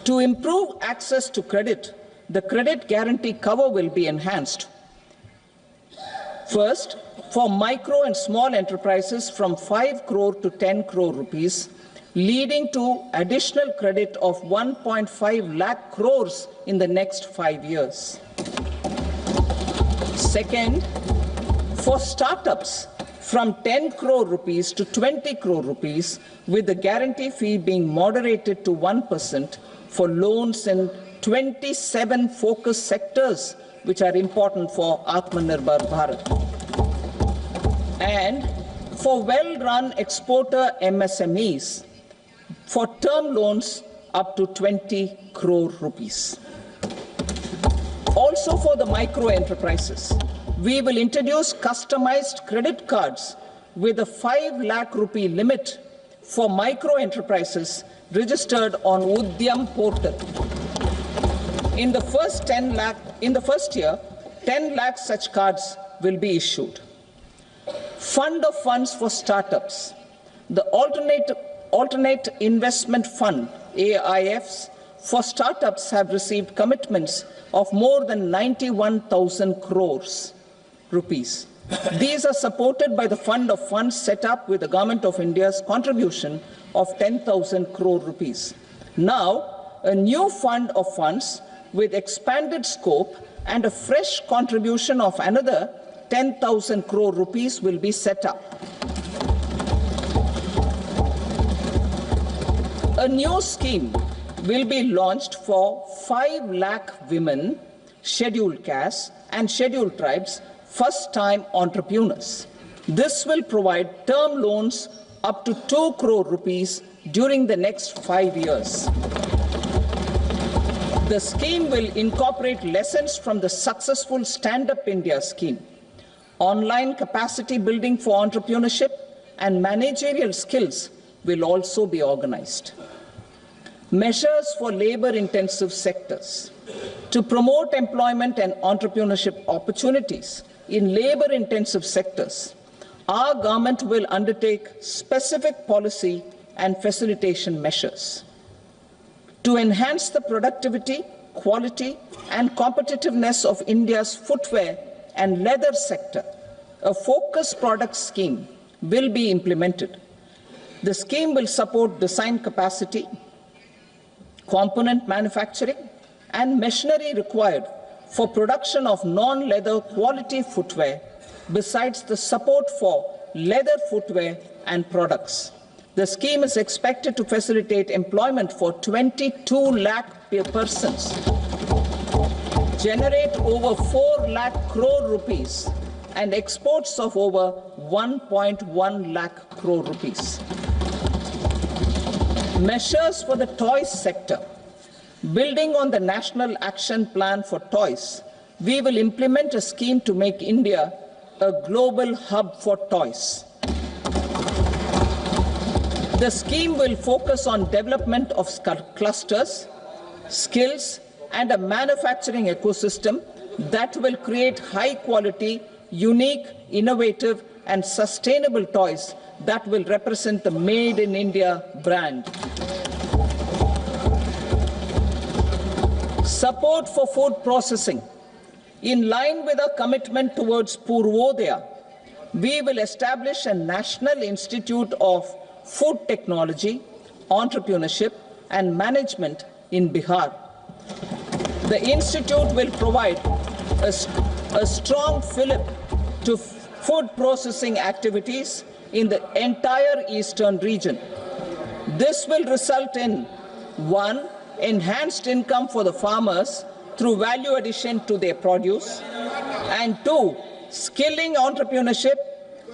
To improve access to credit, the credit guarantee cover will be enhanced. First, for micro and small enterprises from 5 crore to 10 crore rupees, leading to additional credit of 1.5 lakh crores in the next 5 years. Second, for startups from 10 crore rupees to 20 crore rupees, with the guarantee fee being moderated to 1% for loans in 27 focus sectors which are important for Atmanirbhar Bharat. And for well-run exporter MSMEs, for term loans up to 20 crore rupees. Also for the micro enterprises, we will introduce customized credit cards with a 5 lakh rupee limit for micro enterprises registered on Udyam portal. In the first year, 10 lakh such cards will be issued. Fund of funds for startups. The Alternate Investment Fund, AIFs, for startups have received commitments of more than 91,000 crores rupees. These are supported by the fund of funds set up with the Government of India's contribution of 10,000 crore rupees. Now, a new fund of funds with expanded scope and a fresh contribution of another 10,000 crore rupees will be set up. A new scheme will be launched for 5 lakh women, scheduled castes and scheduled tribes, first-time entrepreneurs. This will provide term loans up to 2 crore rupees during the next 5 years. The scheme will incorporate lessons from the successful Stand Up India scheme. Online capacity building for entrepreneurship and managerial skills will also be organized. Measures for labor-intensive sectors. To promote employment and entrepreneurship opportunities in labor-intensive sectors, our government will undertake specific policy and facilitation measures. To enhance the productivity, quality, and competitiveness of India's footwear and leather sector, a focused product scheme will be implemented. The scheme will support design capacity, component manufacturing, and machinery required for production of non-leather quality footwear, besides the support for leather footwear and products. The scheme is expected to facilitate employment for 22 lakh persons, generate over 4 lakh crore rupees, and exports of over 1.1 lakh crore rupees. Measures for the toys sector. Building on the National Action Plan for Toys, we will implement a scheme to make India a global hub for toys. The scheme will focus on development of clusters, skills, and a manufacturing ecosystem that will create high-quality, unique, innovative, and sustainable toys that will represent the Made in India brand. Support for food processing. In line with our commitment towards Purvodaya, we will establish a National Institute of Food Technology, Entrepreneurship and Management in Bihar. The institute will provide a strong fillip to food processing activities in the entire eastern region. This will result in 1. Enhanced income for the farmers through value addition to their produce, and 2. Skilling entrepreneurship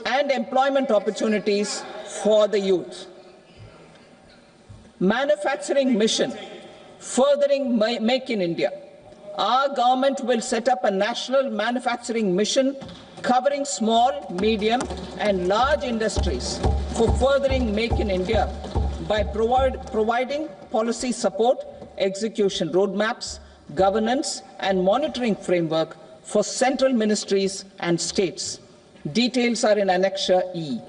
and employment opportunities for the youth. Manufacturing mission, furthering Make in India. Our government will set up a national manufacturing mission covering small, medium, and large industries for furthering Make in India by providing policy support, execution roadmaps, governance, and monitoring framework for central ministries and states. Details are in Annexure E.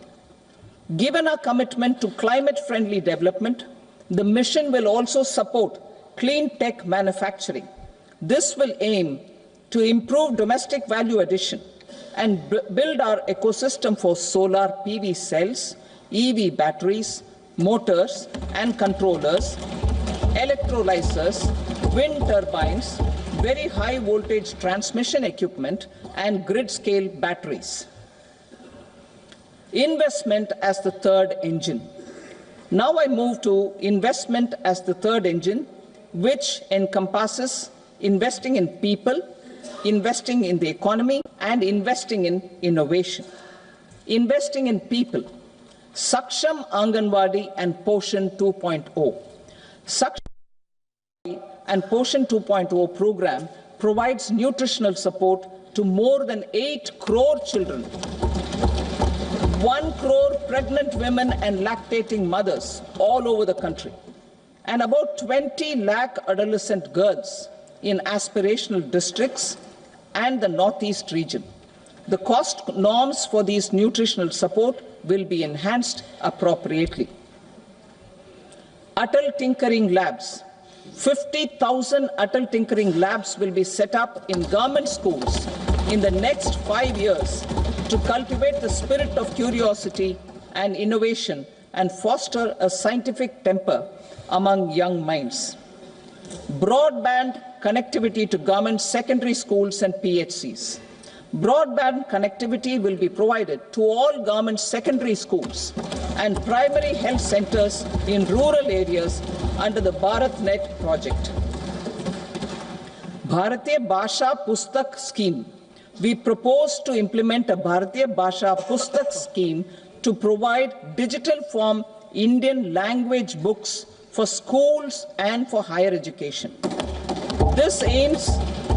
Given our commitment to climate-friendly development, the mission will also support clean tech manufacturing. This will aim to improve domestic value addition and build our ecosystem for solar PV cells, EV batteries, motors and controllers, electrolyzers, wind turbines, very high voltage transmission equipment and grid-scale batteries. Investment as the third engine. Now I move to investment as the third engine, which encompasses investing in people, investing in the economy, and investing in innovation. Investing in people. Saksham Anganwadi and Poshan 2.0. Saksham and Poshan 2.0 program provides nutritional support to more than 8 crore children, 1 crore pregnant women and lactating mothers all over the country, and about 20 lakh adolescent girls in aspirational districts and the Northeast region. The cost norms for these nutritional support will be enhanced appropriately. Atal Tinkering Labs. 50,000 Atal Tinkering Labs will be set up in government schools in the next 5 years to cultivate the spirit of curiosity and innovation and foster a scientific temper among young minds. Broadband connectivity to government secondary schools and PHCs. Broadband connectivity will be provided to all government secondary schools and primary health centers in rural areas under the BharatNet project. Bharatiya Bhasha Pustak Scheme. We propose to implement a Bharatiya Bhasha Pustak scheme to provide digital form Indian language books for schools and for higher education. This aims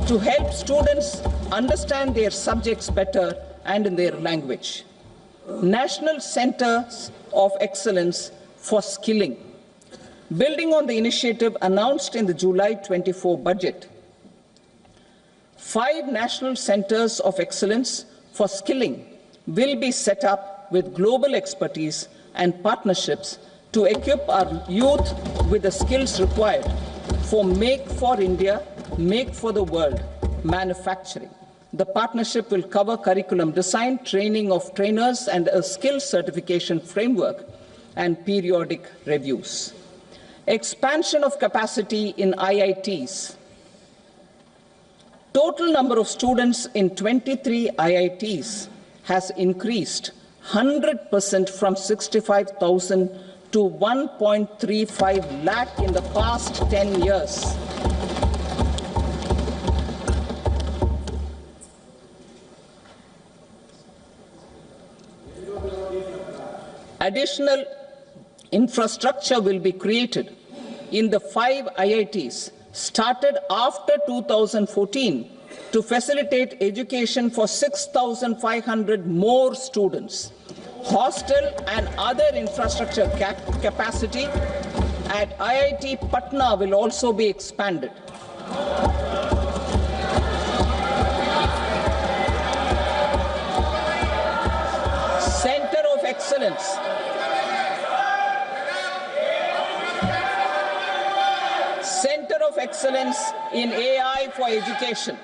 to help students understand their subjects better and in their language. National Centers of Excellence for Skilling. Building on the initiative announced in the July 24 budget, 5 national centers of excellence for skilling will be set up with global expertise and partnerships to equip our youth with the skills required for Make for India, Make for the World manufacturing. The partnership will cover curriculum design, training of trainers, and a skills certification framework and periodic reviews. Expansion of capacity in IITs. Total number of students in 23 IITs has increased 100% from 65,000 to 1.35 lakh in the past 10 years. Additional infrastructure will be created in the 5 IITs started after 2014 to facilitate education for 6,500 more students. Hostel and other infrastructure capacity at IIT Patna will also be expanded. Center of Excellence. Center of Excellence in AI for Education.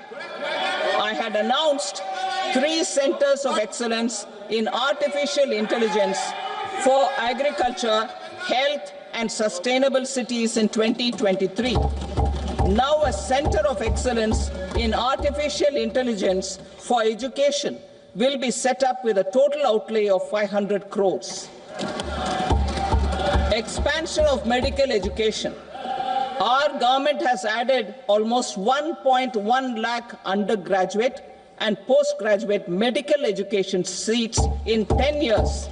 I had announced 3 centers of excellence in artificial intelligence for agriculture, health, and sustainable cities in 2023. Now a center of excellence in artificial intelligence for education will be set up with a total outlay of 500 crores. Expansion of medical education. Our government has added almost 1.1 lakh undergraduate and postgraduate medical education seats in 10 years,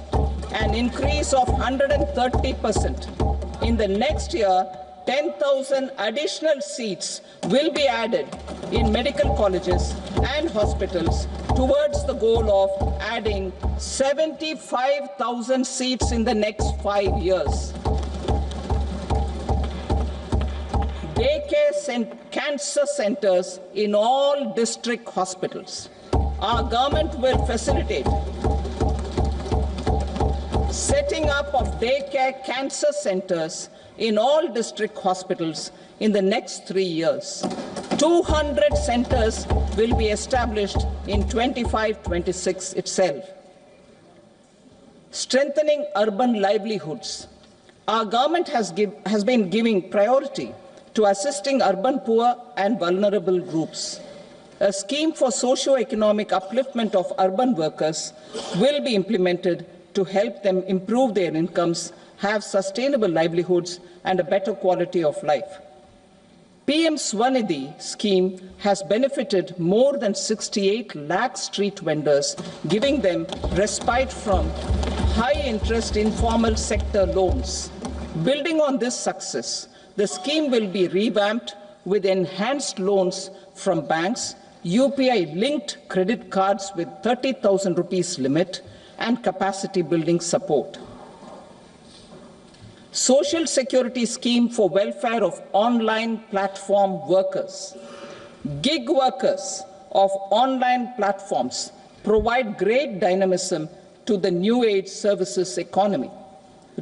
an increase of 130%. In the next year, 10,000 additional seats will be added in medical colleges and hospitals towards the goal of adding 75,000 seats in the next 5 years. Daycare cancer centers in all district hospitals. Our government will facilitate setting up of daycare cancer centers in all district hospitals in the next 3 years. 200 centers will be established in 25-26 itself. Strengthening urban livelihoods. Our government has been giving priority to assisting urban poor and vulnerable groups. A scheme for socio-economic upliftment of urban workers will be implemented to help them improve their incomes, have sustainable livelihoods, and a better quality of life. PM Swanidhi scheme has benefited more than 68 lakh street vendors, giving them respite from high-interest informal sector loans. Building on this success, the scheme will be revamped with enhanced loans from banks, UPI-linked credit cards with 30,000 rupees limit, and capacity building support. Social Security Scheme for welfare of online platform workers. Gig workers of online platforms provide great dynamism to the new age services economy.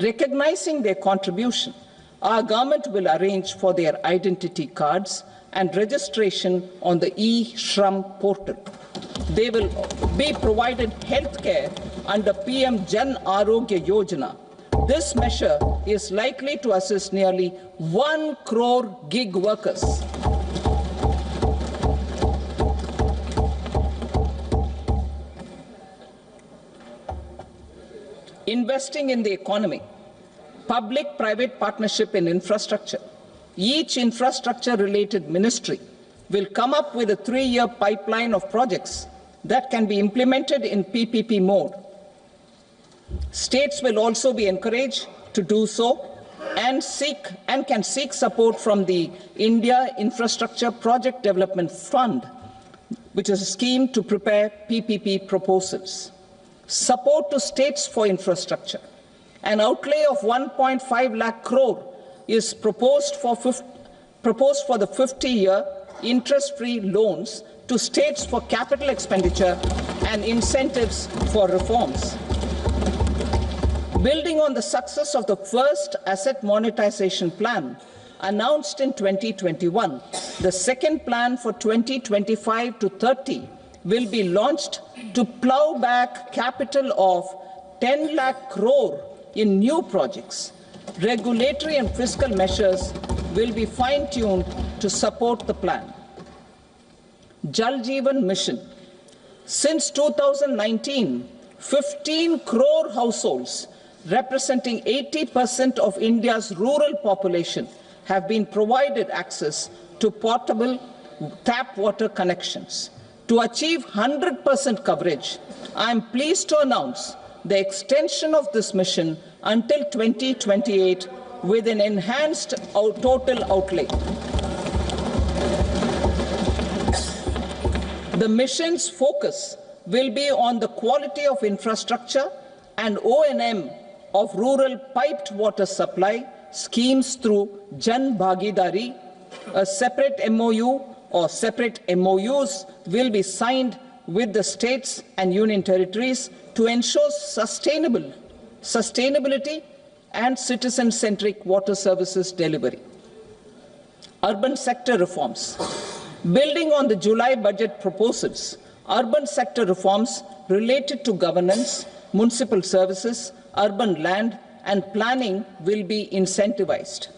Recognizing their contribution, our government will arrange for their identity cards and registration on the e-Shram portal. They will be provided health care under PM Jan Arogya Yojana. This measure is likely to assist nearly 1 crore gig workers. Investing in the economy. Public-private partnership in infrastructure. Each infrastructure-related ministry will come up with a 3-year pipeline of projects that can be implemented in PPP mode. States will also be encouraged to do so and can seek support from the India Infrastructure Project Development Fund, which is a scheme to prepare PPP proposals. Support to states for infrastructure. An outlay of 1.5 lakh crore is proposed for the 50-year interest-free loans to states for capital expenditure and incentives for reforms. Building on the success of the first asset monetization plan announced in 2021, the second plan for 2025 to 30 will be launched to plow back capital of 10 lakh crore in new projects. Regulatory and fiscal measures will be fine-tuned to support the plan. Jal Jeevan Mission. Since 2019, 15 crore households representing 80% of India's rural population have been provided access to portable tap water connections. To achieve 100% coverage, I am pleased to announce the extension of this mission until 2028 with an enhanced total outlay. The mission's focus will be on the quality of infrastructure and O&M of rural piped water supply schemes through Jan Bhagidari. A separate MOU or separate MOUs will be signed with the states and union territories to ensure sustainability and citizen-centric water services delivery. Urban sector reforms. Building on the July budget proposals, urban sector reforms related to governance, municipal services, urban land and planning will be incentivized.